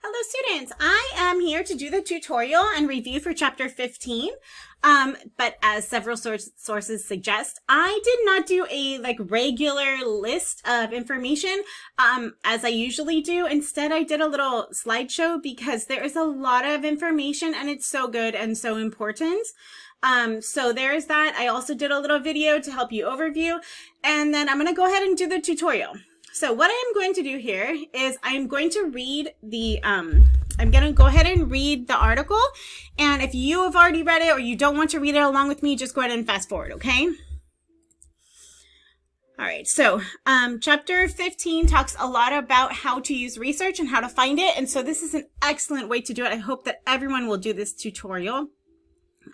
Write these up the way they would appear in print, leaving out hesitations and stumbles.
Hello students, I am here to do the tutorial and review for chapter 15. But as several sources suggest, I did not do a regular list of information as I usually do. Instead, I did a little slideshow because there is a lot of information and it's so good and so important. So there's that. I also did a little video to help you overview, and then I'm going to go ahead and do the tutorial. So what I'm going to do here is I'm going to read the, I'm going to go ahead and read the article. And if you have already read it or you don't want to read it along with me, just go ahead and fast forward, okay? All right, so chapter 15 talks a lot about how to use research and how to find it. And so this is an excellent way to do it. I hope that everyone will do this tutorial.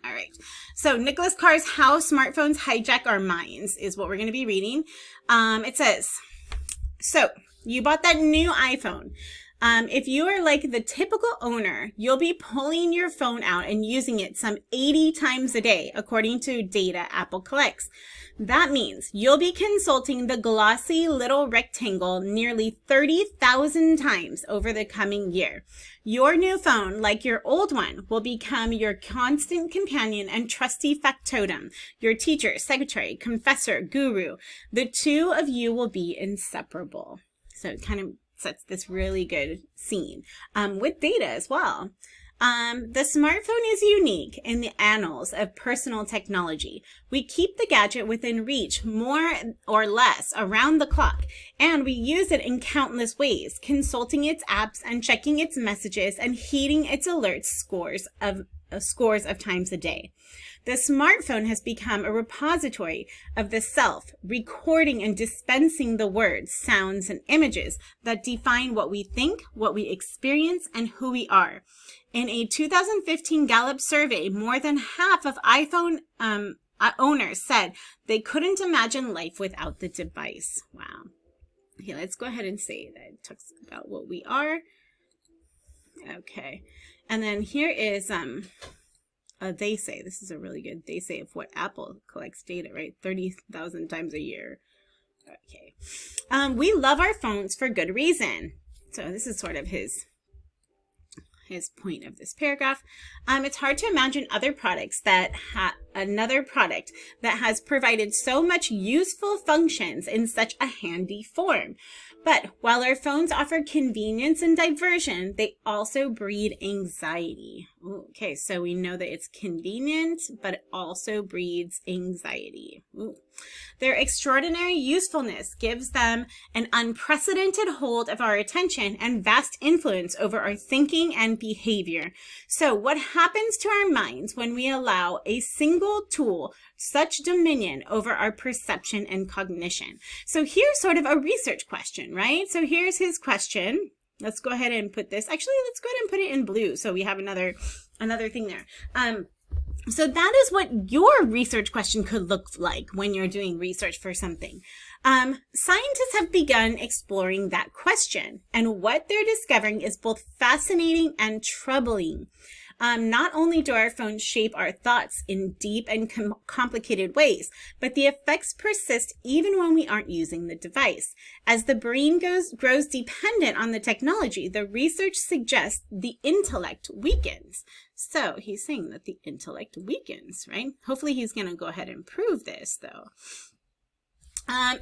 All right, so Nicholas Carr's How Smartphones Hijack Our Minds is what we're going to be reading. It says, so you bought that new iPhone. If you are like the typical owner, you'll be pulling your phone out and using it some 80 times a day, according to data Apple collects. That means you'll be consulting the glossy little rectangle nearly 30,000 times over the coming year. Your new phone, like your old one, will become your constant companion and trusty factotum, your teacher, secretary, confessor, guru. The two of you will be inseparable. So it kind of sets this really good scene with data as well. The smartphone is unique in the annals of personal technology. We keep the gadget within reach more or less around the clock, and we use it in countless ways, consulting its apps and checking its messages and heeding its alerts scores of times a day. The smartphone has become a repository of the self, recording and dispensing the words, sounds, and images that define what we think, what we experience, and who we are. In a 2015 Gallup survey, more than half of iPhone owners said they couldn't imagine life without the device. Wow. Okay, let's go ahead and say that it talks about what we are. Okay. And then here is they say, this is a really good, they say of what Apple collects data, right? 30,000 times a year. Okay. We love our phones for good reason. So this is sort of his point of this paragraph. It's hard to imagine another product that has provided so much useful functions in such a handy form. But while our phones offer convenience and diversion, they also breed anxiety. Ooh, okay, so we know that it's convenient, but it also breeds anxiety. Ooh. Their extraordinary usefulness gives them an unprecedented hold of our attention and vast influence over our thinking and behavior. So what happens to our minds when we allow a single tool such dominion over our perception and cognition? So here's sort of a research question, right? So here's his question. Let's go ahead and put this, actually, let's go ahead and put it in blue so we have another thing there. So that is what your research question could look like when you're doing research for something. Scientists have begun exploring that question, and what they're discovering is both fascinating and troubling. Not only do our phones shape our thoughts in deep and complicated ways, but the effects persist even when we aren't using the device. As the brain grows dependent on the technology, the research suggests the intellect weakens. So he's saying that the intellect weakens, right? Hopefully he's going to go ahead and prove this, though.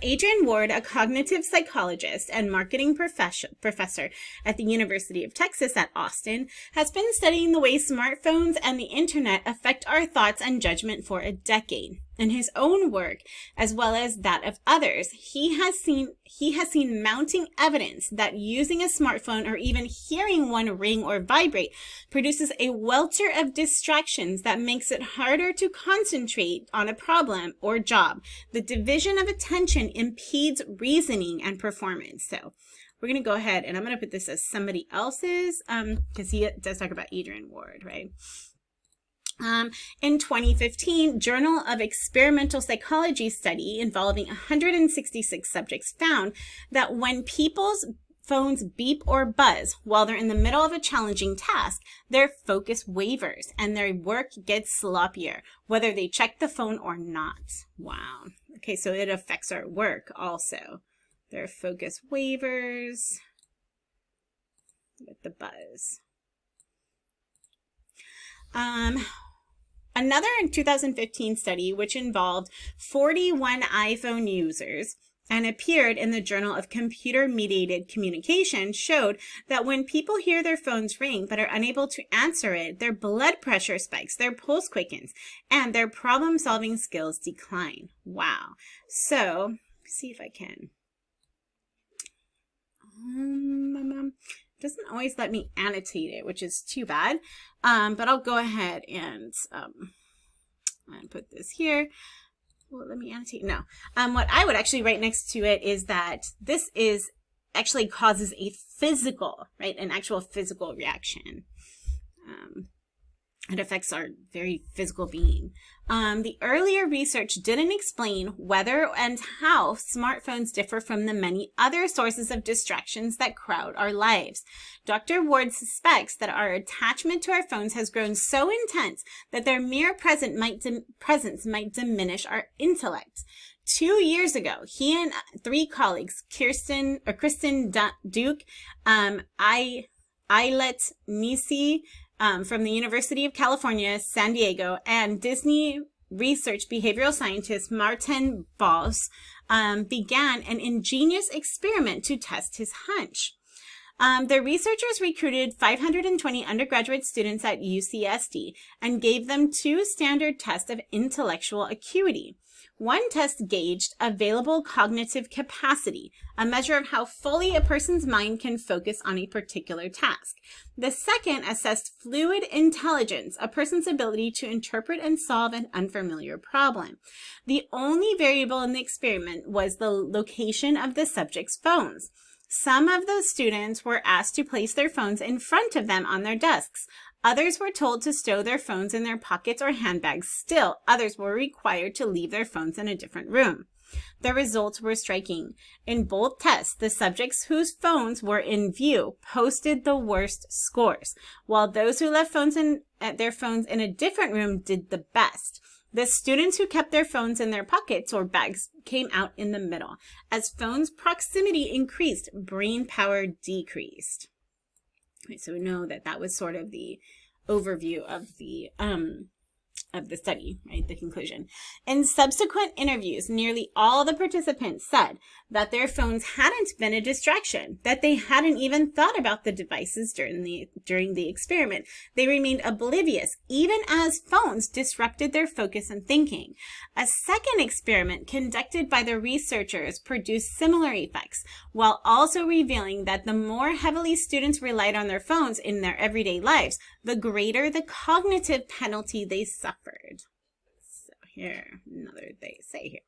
Adrian Ward, a cognitive psychologist and marketing professor at the University of Texas at Austin, has been studying the way smartphones and the internet affect our thoughts and judgment for a decade. In his own work, as well as that of others, he has seen mounting evidence that using a smartphone or even hearing one ring or vibrate produces a welter of distractions that makes it harder to concentrate on a problem or job. The division of attention impedes reasoning and performance. So we're going to go ahead and I'm going to put this as somebody else's because he does talk about Adrian Ward, right? In 2015, Journal of Experimental Psychology study involving 166 subjects found that when people's phones beep or buzz while they're in the middle of a challenging task, their focus wavers and their work gets sloppier, whether they check the phone or not. Wow. Okay, so it affects our work also. Their focus wavers. with the buzz. Another 2015 study, which involved 41 iPhone users and appeared in the Journal of Computer-Mediated Communication, showed that when people hear their phones ring but are unable to answer it, their blood pressure spikes, their pulse quickens, and their problem-solving skills decline. Wow. So, see if I can. Doesn't always let me annotate it, which is too bad. But I'll go ahead and put this here. Well, let me annotate. No. What I would actually write next to it is that this is actually causes a physical, right? An actual physical reaction. It affects our very physical being. The earlier research didn't explain whether and how smartphones differ from the many other sources of distractions that crowd our lives. Dr. Ward suspects that our attachment to our phones has grown so intense that their mere presence might diminish our intellect. 2 years ago, he and 3 colleagues, Kristen Duke, Ayelet Nisi, from the University of California, San Diego, and Disney research behavioral scientist Martin Boss began an ingenious experiment to test his hunch. The researchers recruited 520 undergraduate students at UCSD and gave them 2 standard tests of intellectual acuity. One test gauged available cognitive capacity, a measure of how fully a person's mind can focus on a particular task. The second assessed fluid intelligence, a person's ability to interpret and solve an unfamiliar problem. The only variable in the experiment was the location of the subject's phones. Some of the students were asked to place their phones in front of them on their desks. Others were told to stow their phones in their pockets or handbags. Still, others were required to leave their phones in a different room. The results were striking. In both tests, the subjects whose phones were in view posted the worst scores, while those who left their phones in a different room did the best. The students who kept their phones in their pockets or bags came out in the middle. As phones' proximity increased, brain power decreased. Right, so we know that that was sort of the overview of the study, right, the conclusion. In subsequent interviews, nearly all the participants said that their phones hadn't been a distraction, that they hadn't even thought about the devices during the experiment. They remained oblivious, even as phones disrupted their focus and thinking. A second experiment conducted by the researchers produced similar effects, while also revealing that the more heavily students relied on their phones in their everyday lives, the greater the cognitive penalty they suffered. So here, another they say here.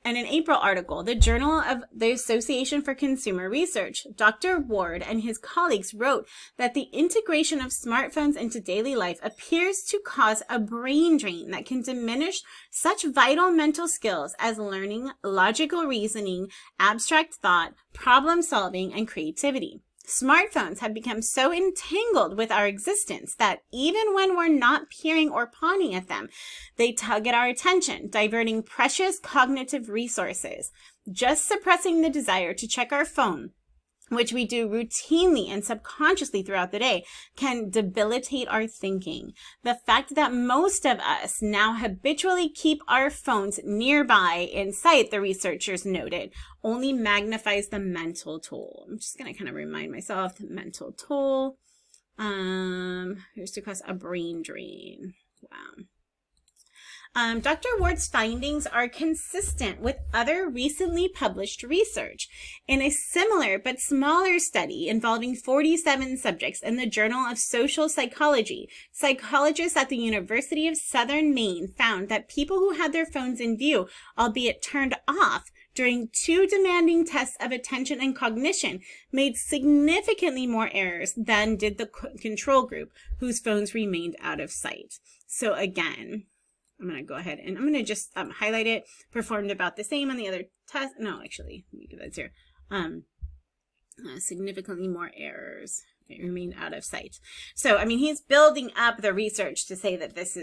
In an April article, the Journal of the Association for Consumer Research, Dr. Ward and his colleagues wrote that the integration of smartphones into daily life appears to cause a brain drain that can diminish such vital mental skills as learning, logical reasoning, abstract thought, problem solving, and creativity. Smartphones have become so entangled with our existence that even when we're not peering or pawing at them, they tug at our attention, diverting precious cognitive resources. Just suppressing the desire to check our phone, which we do routinely and subconsciously throughout the day, can debilitate our thinking. The fact that most of us now habitually keep our phones nearby in sight, the researchers noted, only magnifies the mental toll. I'm just going to kind of remind myself the mental toll. Here's to cause a brain drain. Wow. Dr. Ward's findings are consistent with other recently published research. In a similar but smaller study involving 47 subjects in the Journal of Social Psychology, psychologists at the University of Southern Maine found that people who had their phones in view, albeit turned off, during 2 demanding tests of attention and cognition made significantly more errors than did the control group, whose phones remained out of sight. So again, I'm going to go ahead and I'm going to just highlight it. Performed about the same on the other test. No, actually, let me give that here. Significantly more errors. It remained out of sight. So, I mean, he's building up the research to say that this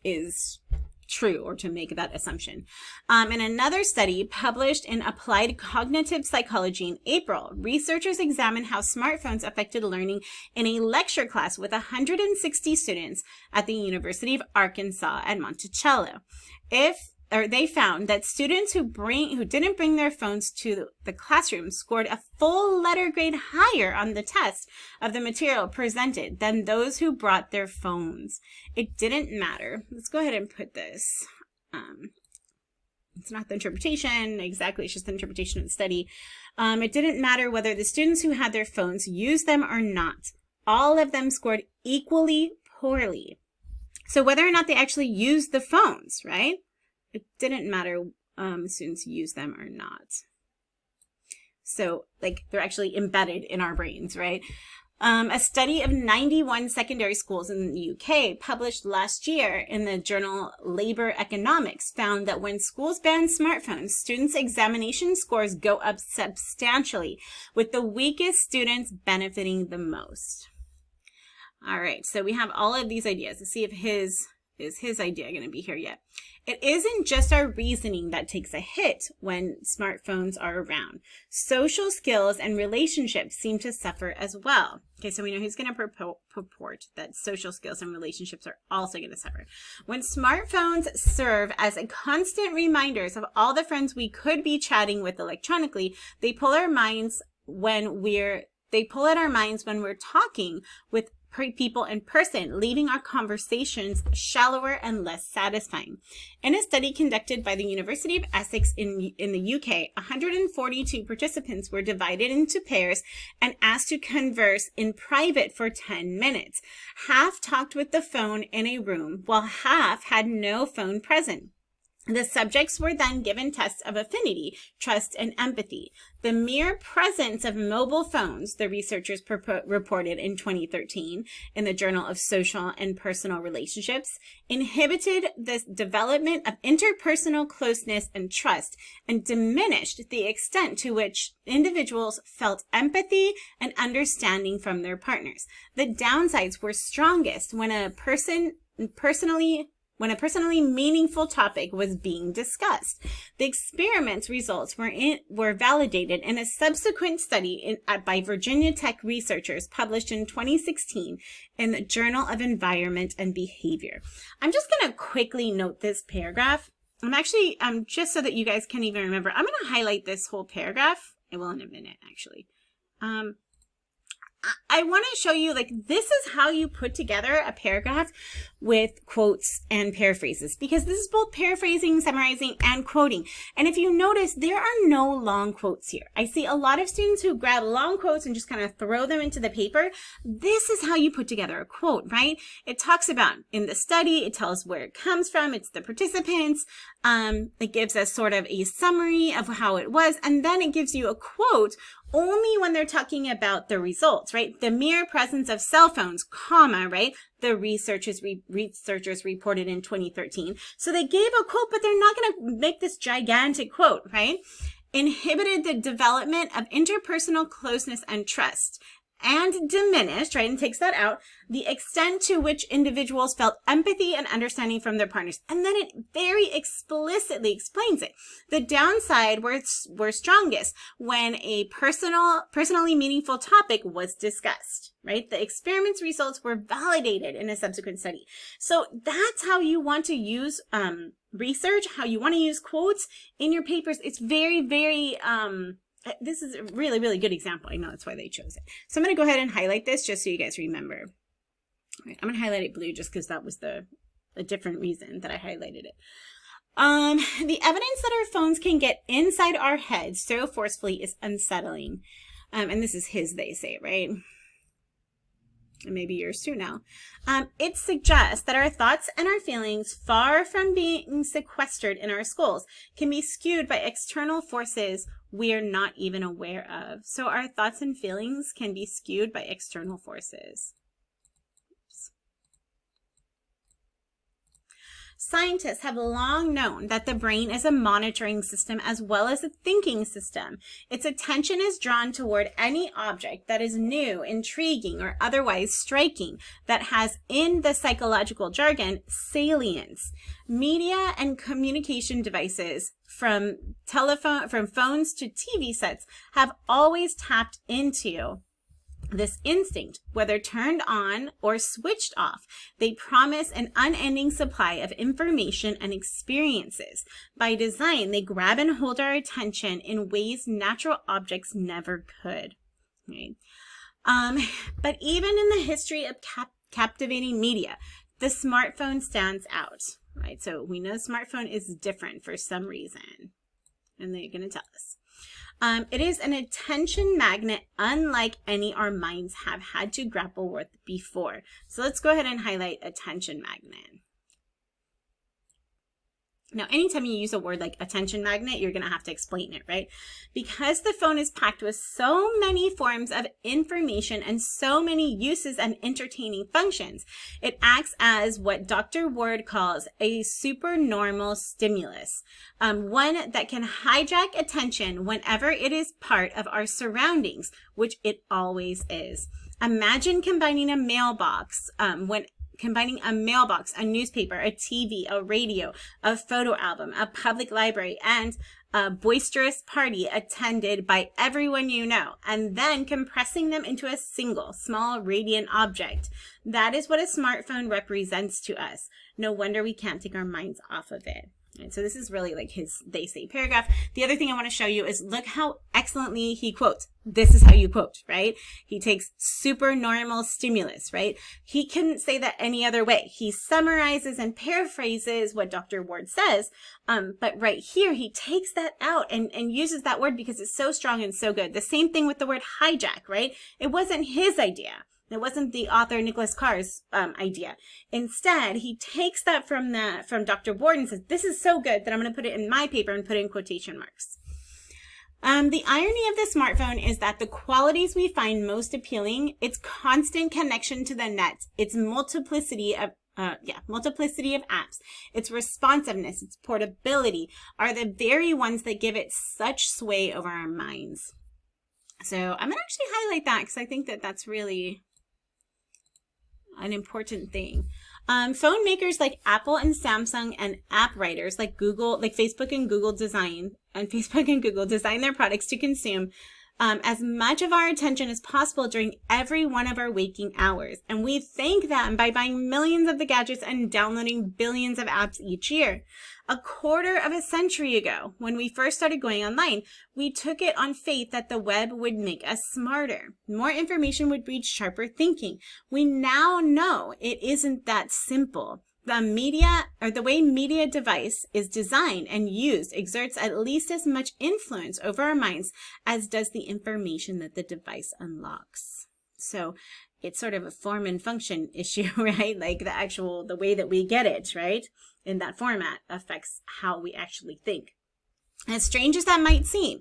is true or to make that assumption. In another study published in Applied Cognitive Psychology in April, researchers examined how smartphones affected learning in a lecture class with 160 students at the University of Arkansas at Monticello. They found that students who didn't bring their phones to the classroom scored a full letter grade higher on the test of the material presented than those who brought their phones. It didn't matter. Let's go ahead and put this. It's not the interpretation exactly, it's just the interpretation of the study. It didn't matter whether the students who had their phones used them or not. All of them scored equally poorly. So whether or not they actually used the phones, right? It didn't matter students use them or not. So like they're actually embedded in our brains, right? A study of 91 secondary schools in the UK published last year in the journal Labor Economics found that when schools ban smartphones, students' examination scores go up substantially, with the weakest students benefiting the most. All right, so we have all of these ideas. Let's see if his idea going to be here yet. It isn't just our reasoning that takes a hit when smartphones are around. Social skills and relationships seem to suffer as well. Okay, so we know he's going to purport that social skills and relationships are also going to suffer. When smartphones serve as a constant reminders of all the friends we could be chatting with electronically, they pull at our minds when we're talking with people in person, leaving our conversations shallower and less satisfying. In a study conducted by the University of Essex in the UK, 142 participants were divided into pairs and asked to converse in private for 10 minutes. Half talked with the phone in a room, while half had no phone present. The subjects were then given tests of affinity, trust, and empathy. The mere presence of mobile phones, the researchers reported in 2013 in the Journal of Social and Personal Relationships, inhibited the development of interpersonal closeness and trust and diminished the extent to which individuals felt empathy and understanding from their partners. The downsides were strongest when a personally meaningful topic was being discussed. The experiment's results were validated in a subsequent study by Virginia Tech researchers published in 2016 in the Journal of Environment and Behavior. I'm just going to quickly note this paragraph. Just so that you guys can even remember, I'm going to highlight this whole paragraph. I will in a minute, actually. I want to show you, like, this is how you put together a paragraph with quotes and paraphrases, because this is both paraphrasing, summarizing, and quoting. And if you notice, there are no long quotes here. I see a lot of students who grab long quotes and just kind of throw them into the paper. This is how you put together a quote, right? It talks about, in the study, it tells where it comes from, it's the participants, it gives us sort of a summary of how it was, and then it gives you a quote only when they're talking about the results, right? The mere presence of cell phones, comma, right? The researchers reported in 2013. So they gave a quote, but they're not going to make this gigantic quote, right? Inhibited the development of interpersonal closeness and trust, and diminished, right, and takes that out, the extent to which individuals felt empathy and understanding from their partners. And then it very explicitly explains it. The downside were strongest when a personally meaningful topic was discussed, right? The experiment's results were validated in a subsequent study. So that's how you want to use research, how you want to use quotes in your papers. It's very, very... this is a really, really good example. I know that's why they chose it. So I'm going to go ahead and highlight this just so you guys remember. All right, I'm going to highlight it blue just because that was a different reason that I highlighted it. The evidence that our phones can get inside our heads so forcefully is unsettling. And this is his, they say, right? And maybe yours too now. It suggests that our thoughts and our feelings, far from being sequestered in our skulls, can be skewed by external forces we are not even aware of. So our thoughts and feelings can be skewed by external forces. Scientists have long known that the brain is a monitoring system as well as a thinking system. Its attention is drawn toward any object that is new, intriguing, or otherwise striking that has, in the psychological jargon, salience. Media and communication devices, from phones to TV sets, have always tapped into this instinct, whether turned on or switched off. They promise an unending supply of information and experiences. By design, they grab and hold our attention in ways natural objects never could. Right? But even in the history of captivating media, the smartphone stands out. Right? So we know smartphone is different for some reason, and they're going to tell us. It is an attention magnet unlike any our minds have had to grapple with before. So let's go ahead and highlight attention magnet. Now, anytime you use a word like attention magnet, you're going to have to explain it, right? Because the phone is packed with so many forms of information and so many uses and entertaining functions, it acts as what Dr. Ward calls a supernormal stimulus, one that can hijack attention whenever it is part of our surroundings, which it always is. Imagine combining a mailbox, a newspaper, a TV, a radio, a photo album, a public library, and a boisterous party attended by everyone you know, and then compressing them into a single, small, radiant object. That is what a smartphone represents to us. No wonder we can't take our minds off of it. And so this is really like his they say paragraph. The other thing I want to show you is look how excellently he quotes. This is how you quote, right? He takes supernormal stimulus, right? He couldn't say that any other way. He summarizes and paraphrases what Dr. Ward says. But right here, he takes that out and uses that word because it's so strong and so good. The same thing with the word hijack, right? It wasn't his idea. It wasn't the author Nicholas Carr's idea. Instead, he takes that from Dr. Ward and says, this is so good that I'm going to put it in my paper and put it in quotation marks. The irony of the smartphone is that the qualities we find most appealing, its constant connection to the net, its multiplicity of apps, its responsiveness, its portability, are the very ones that give it such sway over our minds. So I'm going to actually highlight that because I think that that's really an important thing. Phone makers like Apple and Samsung and app writers like Google, like Facebook and Google design their products to consume as much of our attention as possible during every one of our waking hours. And we thank them by buying millions of the gadgets and downloading billions of apps each year. A quarter of a century ago, when we first started going online, we took it on faith that the web would make us smarter. More information would breed sharper thinking. We now know it isn't that simple. The way media device is designed and used exerts at least as much influence over our minds as does the information that the device unlocks. So it's sort of a form and function issue, right? Like the way that we get it, right? In that format affects how we actually think. As strange as that might seem,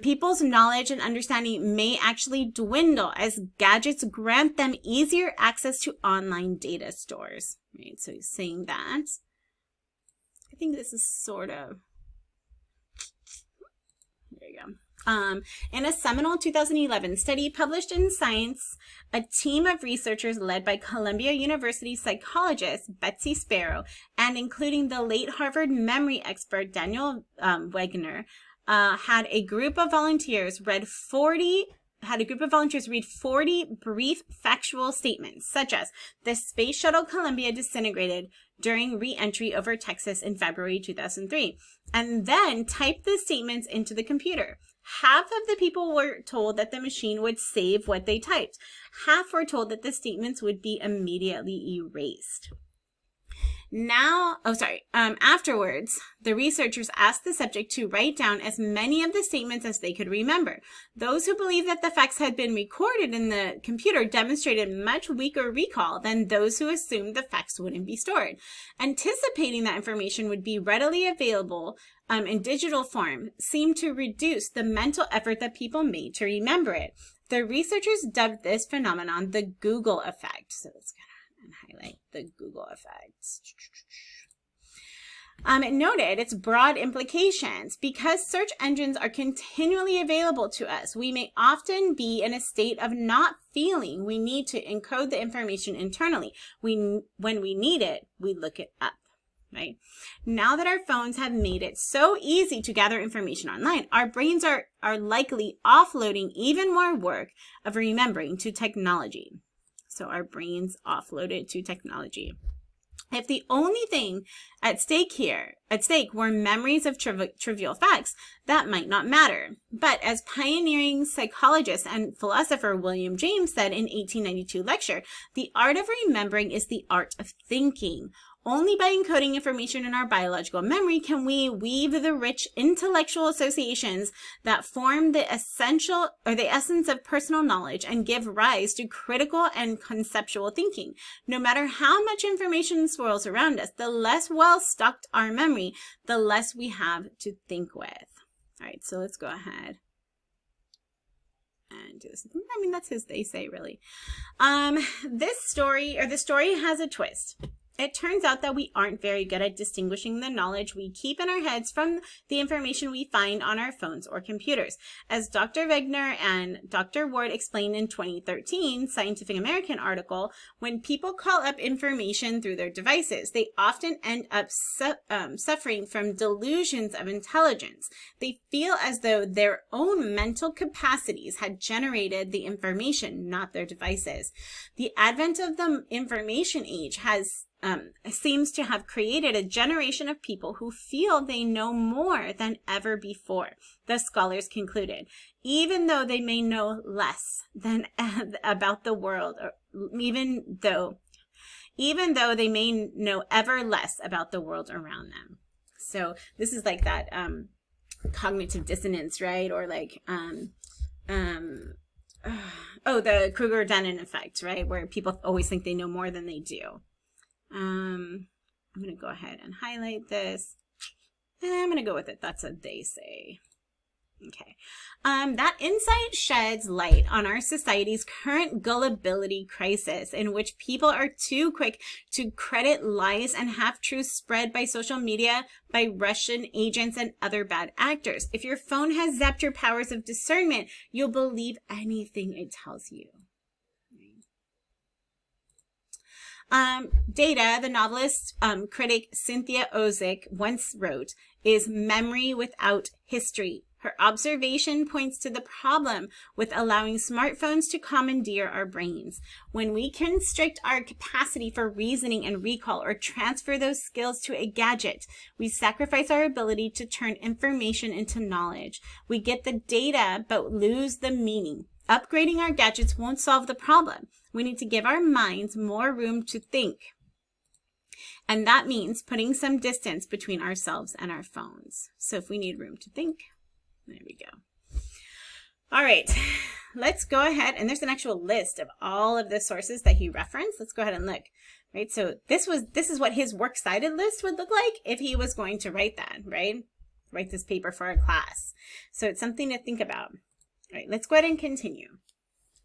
people's knowledge and understanding may actually dwindle as gadgets grant them easier access to online data stores. Right? So he's saying that. I think this is sort of, there you go. In a seminal 2011 study published in Science, a team of researchers led by Columbia University psychologist Betsy Sparrow and including the late Harvard memory expert Daniel Wegner had a group of volunteers read 40 brief factual statements, such as the Space Shuttle Columbia disintegrated during re-entry over Texas in February 2003, and then typed the statements into the computer. Half of the people were told that the machine would save what they typed. Half were told that the statements would be immediately erased. Afterwards, the researchers asked the subject to write down as many of the statements as they could remember. Those who believed that the facts had been recorded in the computer demonstrated much weaker recall than those who assumed the facts wouldn't be stored. Anticipating that information would be readily available in digital form seemed to reduce the mental effort that people made to remember it. The researchers dubbed this phenomenon the Google effect. So let's go and highlight the Google effect. It noted its broad implications. Because search engines are continually available to us, we may often be in a state of not feeling we need to encode the information internally. When we need it, we look it up. Right? Now that our phones have made it so easy to gather information online, our brains are likely offloading even more work of remembering to technology. So our brains offloaded to technology. If the only thing at stake were memories of trivial facts, that might not matter. But as pioneering psychologist and philosopher William James said in 1892 lecture, the art of remembering is the art of thinking. Only by encoding information in our biological memory can we weave the rich intellectual associations that form the essence of personal knowledge and give rise to critical and conceptual thinking. No matter how much information swirls around us, the less well-stocked our memory, the less we have to think with. All right, so let's go ahead and do this. I mean, that's his they say, really. The story has a twist. It turns out that we aren't very good at distinguishing the knowledge we keep in our heads from the information we find on our phones or computers. As Dr. Wegner and Dr. Ward explained in 2013 Scientific American article, when people call up information through their devices, they often end up suffering from delusions of intelligence. They feel as though their own mental capacities had generated the information, not their devices. The advent of the information age seems to have created a generation of people who feel they know more than ever before, the scholars concluded, even though they may know less than about the world, or even though they may know ever less about the world around them. So this is like that cognitive dissonance, right? Or like the Kruger-Dunning effect, right? Where people always think they know more than they do. I'm going to go ahead and highlight this. And I'm going to go with it. That's what they say. Okay. That insight sheds light on our society's current gullibility crisis, in which people are too quick to credit lies and half-truths spread by social media, by Russian agents and other bad actors. If your phone has zapped your powers of discernment, you'll believe anything it tells you. Data, the novelist critic Cynthia Ozick once wrote, is memory without history. Her observation points to the problem with allowing smartphones to commandeer our brains. When we constrict our capacity for reasoning and recall or transfer those skills to a gadget, we sacrifice our ability to turn information into knowledge. We get the data but lose the meaning. Upgrading our gadgets won't solve the problem. We need to give our minds more room to think. And that means putting some distance between ourselves and our phones. So if we need room to think, there we go. All right, let's go ahead. And there's an actual list of all of the sources that he referenced. Let's go ahead and look. Right, so this is what his works cited list would look like if he was going to write that, right? Write this paper for a class. So it's something to think about. All right, let's go ahead and continue.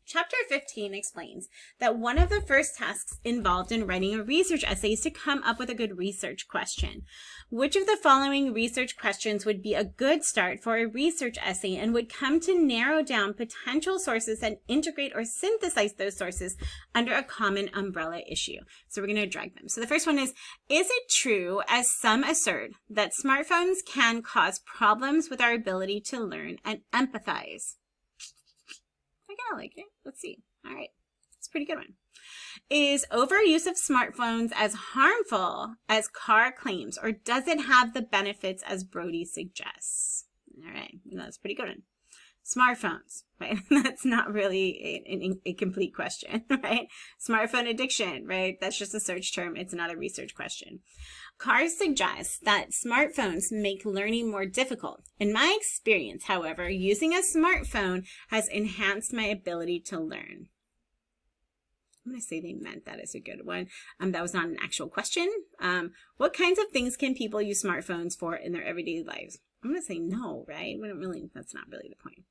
Chapter 15 explains that one of the first tasks involved in writing a research essay is to come up with a good research question. Which of the following research questions would be a good start for a research essay and would come to narrow down potential sources and integrate or synthesize those sources under a common umbrella issue? So we're going to drag them. So the first one is it true, as some assert, that smartphones can cause problems with our ability to learn and empathize? I kind of like it. Let's see. All right. It's a pretty good one. Is overuse of smartphones as harmful as Carr claims, or does it have the benefits as Brody suggests? All right. That's a pretty good one. Smartphones, right? That's not really a complete question, right? Smartphone addiction, right? That's just a search term. It's not a research question. Carr suggests that smartphones make learning more difficult. In my experience, however, using a smartphone has enhanced my ability to learn. I'm going to say they meant that as a good one. That was not an actual question. What kinds of things can people use smartphones for in their everyday lives? I'm going to say no, right? That's not really the point.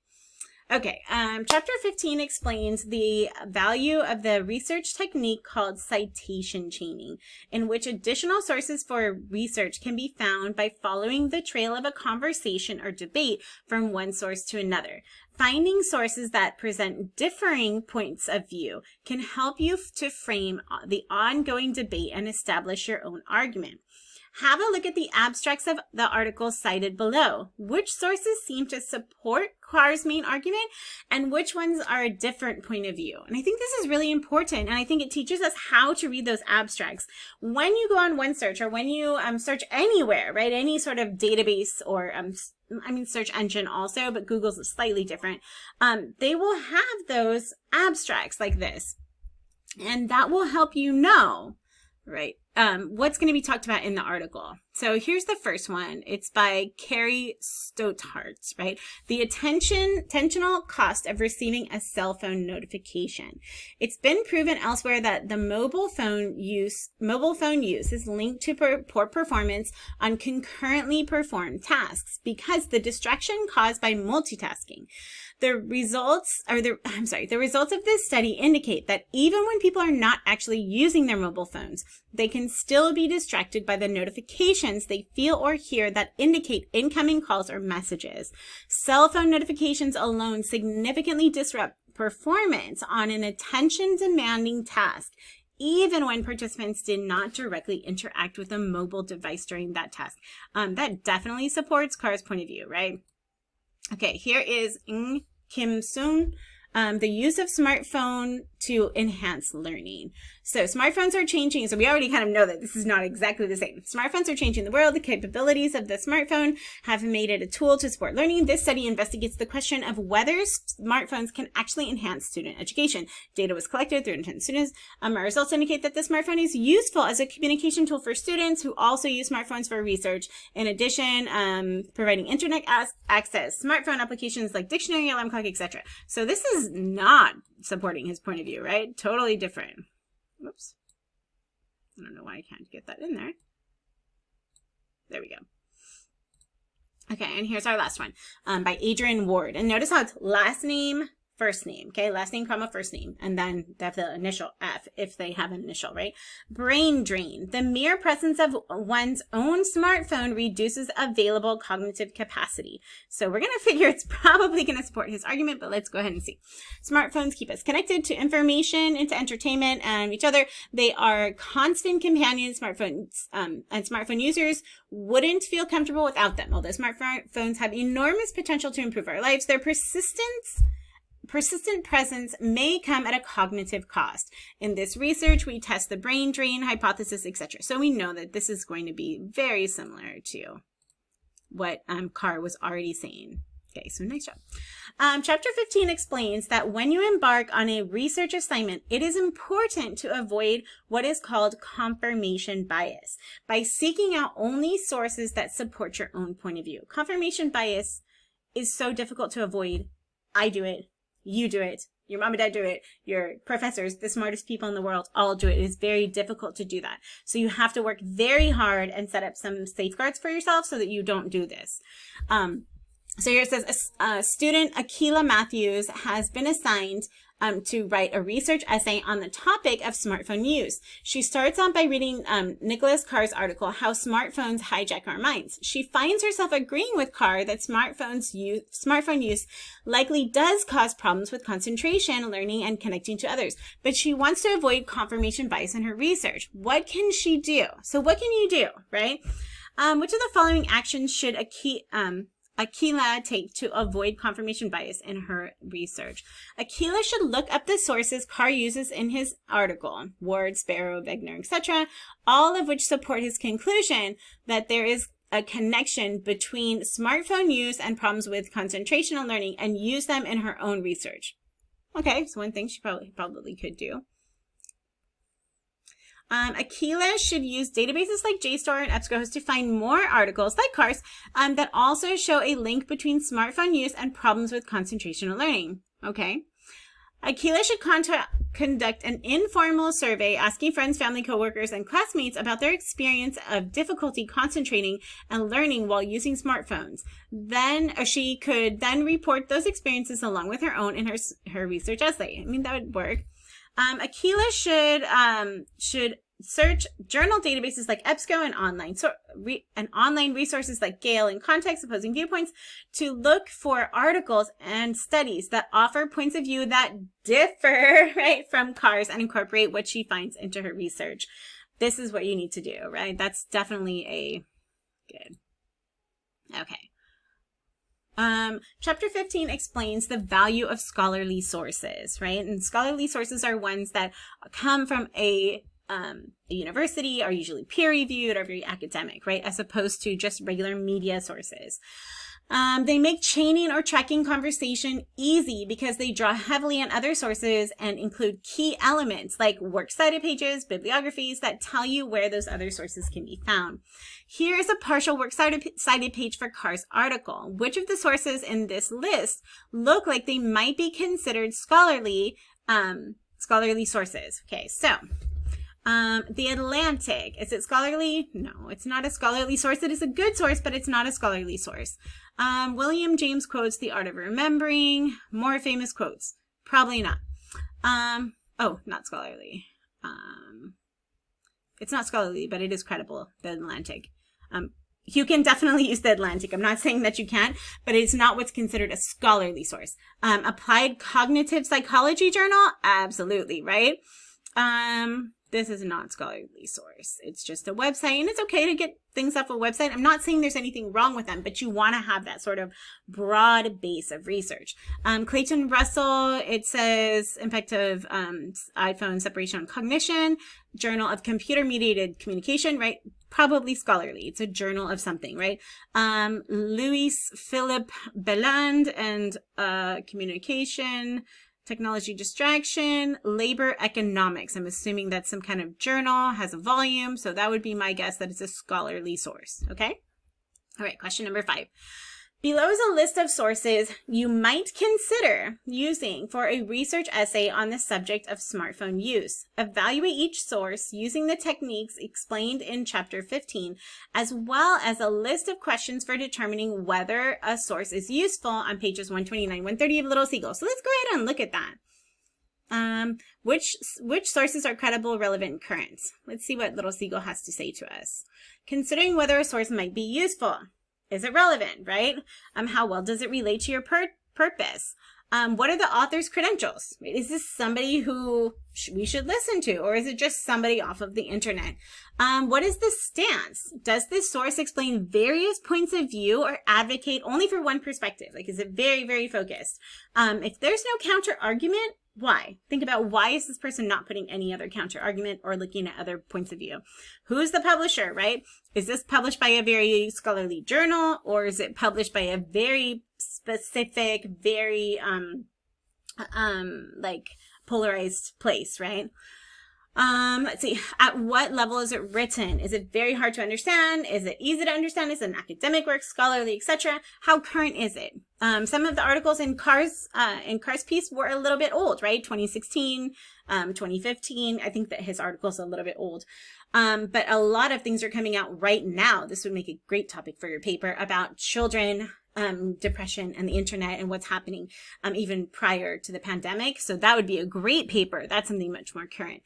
Okay, chapter 15 explains the value of the research technique called citation chaining, in which additional sources for research can be found by following the trail of a conversation or debate from one source to another. Finding sources that present differing points of view can help you to frame the ongoing debate and establish your own argument. Have a look at the abstracts of the articles cited below. Which sources seem to support Carr's main argument and which ones are a different point of view? And I think this is really important, and I think it teaches us how to read those abstracts. When you go on OneSearch or when you search anywhere, right, any sort of database or search engine also, but Google's is slightly different, they will have those abstracts like this, and that will help you know, right, what's going to be talked about in the article. So here's the first one. It's by Carrie Stothart, right? The attentional cost of receiving a cell phone notification. It's been proven elsewhere that the mobile phone use is linked to poor performance on concurrently performed tasks because the distraction caused by multitasking. The results of this study indicate that even when people are not actually using their mobile phones, they can still be distracted by the notifications they feel or hear that indicate incoming calls or messages. Cell phone notifications alone significantly disrupt performance on an attention-demanding task, even when participants did not directly interact with a mobile device during that task. That definitely supports Carr's point of view, right? Okay, here is Kim Soon, the use of smartphone to enhance learning. So smartphones are changing. So we already kind of know that this is not exactly the same. Smartphones are changing the world. The capabilities of the smartphone have made it a tool to support learning. This study investigates the question of whether smartphones can actually enhance student education. Data was collected through intent students. Our results indicate that the smartphone is useful as a communication tool for students who also use smartphones for research. In addition, providing internet access, smartphone applications like dictionary, alarm clock, etc. So this is not supporting his point of view, right? Totally different. Whoops. I don't know why I can't get that in there. There we go. Okay, and here's our last one by Adrian Ward. And notice how it's last name, first name, okay? Last name, comma, first name. And then they have the initial F if they have an initial, right? Brain drain. The mere presence of one's own smartphone reduces available cognitive capacity. So we're going to figure it's probably going to support his argument, but let's go ahead and see. Smartphones keep us connected to information, into entertainment, and each other. They are constant companions. Smartphones and smartphone users wouldn't feel comfortable without them. Although smartphones have enormous potential to improve our lives, their persistent presence may come at a cognitive cost. In this research, we test the brain drain hypothesis, etc. So we know that this is going to be very similar to what Carr was already saying. Okay, so nice job. Chapter 15 explains that when you embark on a research assignment, it is important to avoid what is called confirmation bias by seeking out only sources that support your own point of view. Confirmation bias is so difficult to avoid. I do it. You do it. Your mom and dad do it. Your professors, the smartest people in the world, all do it. It is very difficult to do that. So you have to work very hard and set up some safeguards for yourself so that you don't do this. So here it says, student Akila Matthews has been assigned to write a research essay on the topic of smartphone use. She starts out by reading Nicholas Carr's article, How Smartphones Hijack Our Minds. She finds herself agreeing with Carr that smartphone use likely does cause problems with concentration, learning, and connecting to others. But she wants to avoid confirmation bias in her research. What can she do? So what can you do, right? Which of the following actions should Akila take to avoid confirmation bias in her research? Akila should look up the sources Carr uses in his article, Ward, Sparrow, Wegner, etc., all of which support his conclusion that there is a connection between smartphone use and problems with concentration and learning, and use them in her own research. Okay, so one thing she probably could do. Akila should use databases like JSTOR and EBSCOhost to find more articles like Carr's that also show a link between smartphone use and problems with concentration and learning. Okay. Akila should conduct an informal survey asking friends, family, coworkers, and classmates about their experience of difficulty concentrating and learning while using smartphones. Then she could then report those experiences along with her own in her research essay. I mean, that would work. Akila should search journal databases like EBSCO and online resources like Gale and Context, Opposing Viewpoints, to look for articles and studies that offer points of view that differ, right, from CARS and incorporate what she finds into her research. This is what you need to do, right? That's definitely a good. Okay. Chapter 15 explains the value of scholarly sources, right? And scholarly sources are ones that come from a university, are usually peer-reviewed, are very academic, right? As opposed to just regular media sources. They make chaining or tracking conversation easy because they draw heavily on other sources and include key elements like works cited pages, bibliographies that tell you where those other sources can be found. Here is a partial works cited page for Carr's article. Which of the sources in this list look like they might be considered scholarly sources? Okay, so The Atlantic, is it scholarly? No, it's not a scholarly source. It is a good source, but it's not a scholarly source. William James quotes The Art of Remembering. More famous quotes, probably not. Not scholarly. It's not scholarly, but it is credible, The Atlantic. You can definitely use The Atlantic. I'm not saying that you can't, but it's not what's considered a scholarly source. Applied Cognitive Psychology Journal? Absolutely, right? This is not a scholarly source. It's just a website, and it's okay to get things off a website. I'm not saying there's anything wrong with them, but you want to have that sort of broad base of research. Clayton Russell, it says Impact of iPhone Separation on Cognition, Journal of Computer Mediated Communication, right? Probably scholarly. It's a journal of something, right? Louis Philippe Belland and Communication, Technology Distraction, Labor Economics. I'm assuming that's some kind of journal, has a volume. So that would be my guess that it's a scholarly source. Okay. All right. Question number 5. Below is a list of sources you might consider using for a research essay on the subject of smartphone use. Evaluate each source using the techniques explained in Chapter 15, as well as a list of questions for determining whether a source is useful on pages 129, 130 of Little Seagull. So let's go ahead and look at that. Which sources are credible, relevant, and current? Let's see what Little Seagull has to say to us. Considering whether a source might be useful. Is it relevant, right? How well does it relate to your purpose? What are the author's credentials? Is this somebody who we should listen to, or is it just somebody off of the internet? What is the stance? Does this source explain various points of view or advocate only for one perspective? Like, is it very, very focused? If there's no counter argument, why? Think about, why is this person not putting any other counter argument or looking at other points of view? Who's the publisher, right? Is this published by a very scholarly journal, or is it published by a very specific, very like polarized place, right? Let's see. At what level is it written? Is it very hard to understand? Is it easy to understand? Is it an academic work, scholarly, etc.? How current is it? Some of the articles in Carr's piece were a little bit old, right? 2016, 2015. I think that his article's a little bit old. But a lot of things are coming out right now. This would make a great topic for your paper about children, depression, and the internet, and what's happening even prior to the pandemic. So that would be a great paper. That's something much more current.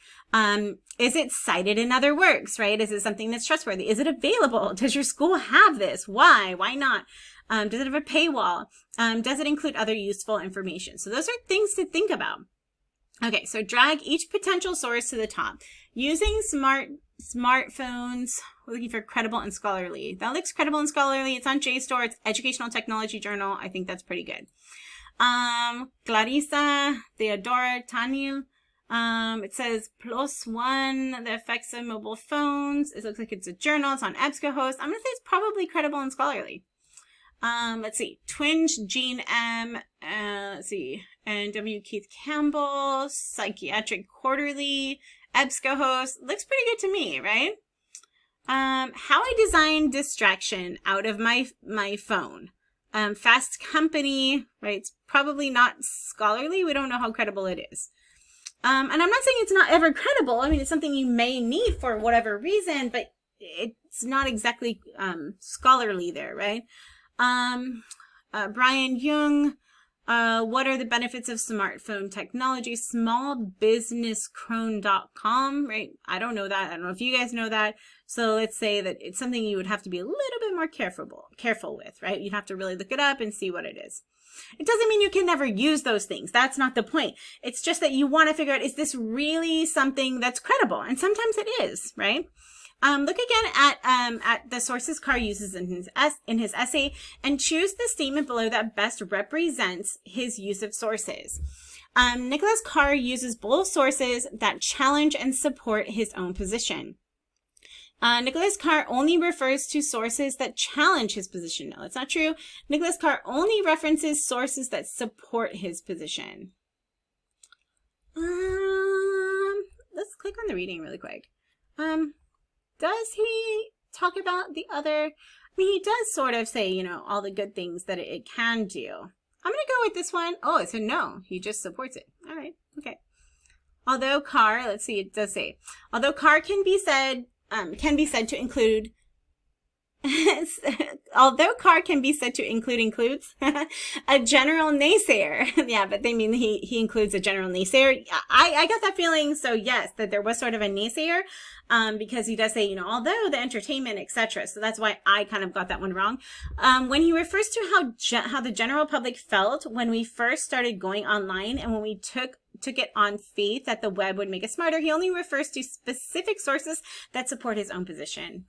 Is it cited in other works, right? Is it something that's trustworthy? Is it available? Does your school have this? Why? Why not? Does it have a paywall? Does it include other useful information? So those are things to think about. Okay, so drag each potential source to the top. Using smartphones, we're looking for credible and scholarly. That looks credible and scholarly. It's on JSTOR. It's Educational Technology Journal. I think that's pretty good. Clarissa, Theodora, Tanil. It says +1, the effects of mobile phones. It looks like it's a journal. It's on EBSCOhost. I'm going to say it's probably credible and scholarly. Let's see. Twinge, Jean M. Let's see. And W. Keith Campbell, Psychiatric Quarterly, EBSCOhost. Looks pretty good to me, right? How I design distraction out of my phone. Fast Company, right? It's probably not scholarly. We don't know how credible it is. And I'm not saying it's not ever credible. I mean, it's something you may need for whatever reason, but it's not exactly scholarly there, right? Brian Jung, what are the benefits of smartphone technology? Smallbusinesscrone.com, right? I don't know that. I don't know if you guys know that. So let's say that it's something you would have to be a little bit more careful with, right? You'd have to really look it up and see what it is. It doesn't mean you can never use those things. That's not the point. It's just that you want to figure out, is this really something that's credible? And sometimes it is, right? Look again at the sources Carr uses in his essay and choose the statement below that best represents his use of sources. Nicholas Carr uses both sources that challenge and support his own position. Nicholas Carr only refers to sources that challenge his position. No, that's not true. Nicholas Carr only references sources that support his position. Let's click on the reading really quick. Does he talk about the other? I mean, he does sort of say, you know, all the good things that it can do. I'm going to go with this one. Oh, it's a no. He just supports it. All right. Okay. Although Carr, let's see, it does say, although Carr can be said to include, although Carr can be said to includes a general naysayer. Yeah, but they mean he includes a general naysayer. I got that feeling. So yes, that there was sort of a naysayer, because he does say, you know, although the entertainment, etc. So that's why I kind of got that one wrong. When he refers to how the general public felt when we first started going online and when we took it on faith that the web would make us smarter, he only refers to specific sources that support his own position.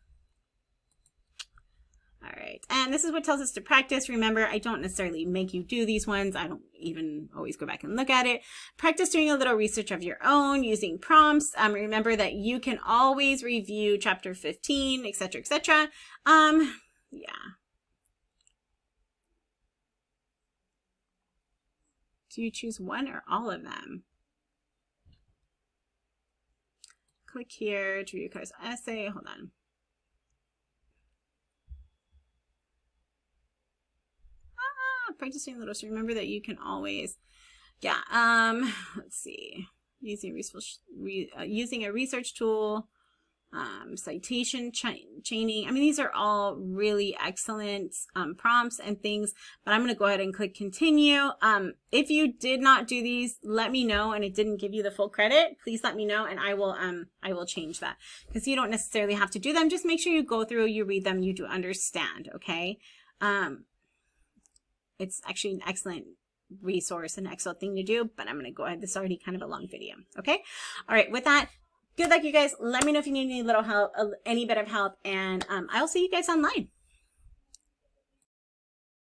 All right, and this is what tells us to practice. Remember, I don't necessarily make you do these ones. I don't even always go back and look at it. Practice doing a little research of your own using prompts. Remember that you can always review chapter 15, etc., etc. Yeah. Do you choose one or all of them? Click here to review Carr's essay. Hold on. Practicing a little. So remember that you can always, yeah. Let's see. Using a research tool, citation chaining. I mean, these are all really excellent prompts and things. But I'm going to go ahead and click continue. If you did not do these, let me know, and it didn't give you the full credit. Please let me know, and I will change that, because you don't necessarily have to do them. Just make sure you go through, you read them, you do understand. Okay. It's actually an excellent resource, an excellent thing to do, but I'm going to go ahead. This is already kind of a long video. Okay. All right. With that, good luck, you guys. Let me know if you need any little help, any bit of help, and I'll see you guys online.